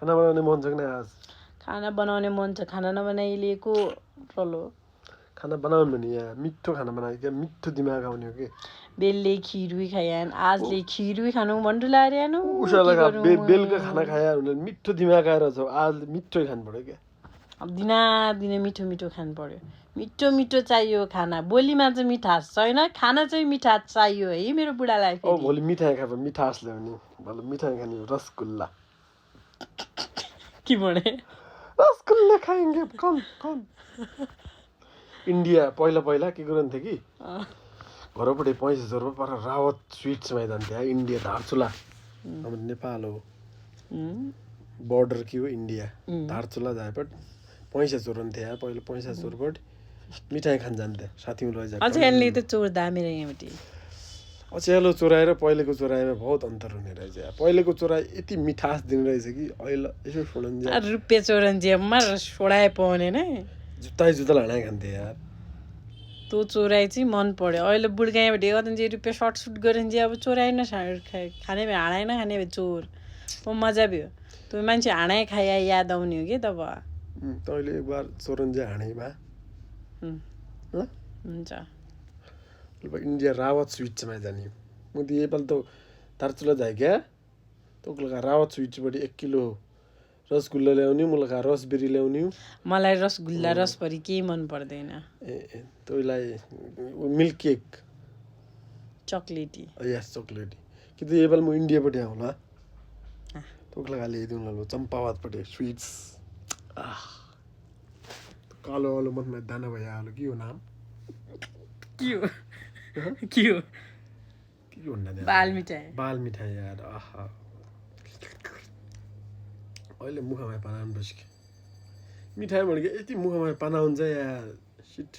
खाना बनाउने मन छ कि आज खाना बनाउने मन छ खाना नबनाइले को रलो खाना बनाउनु भने यहाँ मिठो खाना बनायो क्या मिठो दिमाग आउने हो कि बेलले खिरुई खायान आजले खिरुई खानु भन्नु लार्यानु उसैलाई बेलुका खाना खाया भने मिठो दिमाग आएर छ आज मिठो खानु पर्यो क्या अब दिनै मिठो मिठो खानु पर्यो मिठो मिठो चाहियो खाना बोलीमा चाहिँ मिठास छैन खाना चाहिँ मिठास चाहियो है मेरो बुढालाई अब भोलि मिठाई खायो मिठास ल्याउने भोलि मिठाई खाने रसगुल्ला के भने रसगुल्ला खाएंगे कौन इन्डिया पहिला के गर्नुहुन्थ्यो कि घरपट्टि 65,000 रुपियाँ पर रावत स्विट्समा जान्थ्यो इन्डिया धारचुला अब नेपाल हो बोर्डर के हो इन्डिया धारचुला जाएपट 65,000 हुन्थ्यो पहिला 65,000 रुपियाँ मिठाई खान जान्थ्यो साथीमा लैजा अचेलले त चोर दामी रहेछ अचेलो चोराएर पहिलेको चोराइमा बहुत अन्तर हुने रहेछ पहिलेको चोराइ यति मिठास दिने रहेछ कि अहिले यसो सुनन्जे रुपियाँ चोरन्जेमा सोडाए पाउने नै जुत्ता हाणाइ खान्थे यार त्यो चोराइ चाहिँ मन पर्यो अहिले बुढगाईबाट हेर्दा रुपियाँ सर्ट सुट गरिन्छ अब चोराइ न खाने भए हाणाइ नखाने भए चोर ओ मजा भयो त्यो मान्छे हाणाइ खाया याद आउने हो कि तब तैँले एक बार चोरन्जे हाणे भा हुन्छ इन्डिया रावत स्विट्समा जाने म त योपालि त धारचुला जाए क्या तँलाई रावत स्विट्सबाट 1 किलो रसगुल्ला ल्याउने मलाई रसबेरी ल्याउने मलाई रसगुल्ला रसभरी केही मन पर्दैन तँलाई मिल्क केक चक्लेटी यस चक्लेटी कि त योपालि म इन्डियापट्टि आउँला तँलाई ल्याइदिउँ चम्पावतपट्टि स्विट्स कालो वालो मनमा दाना भइहाल्यो के हो नाम के हो बाल मिठाई यार आहा अहिले मुखमा पाना बस्यो मिठाई भनेको यति मुखमा पाना हुन्छ यार सिट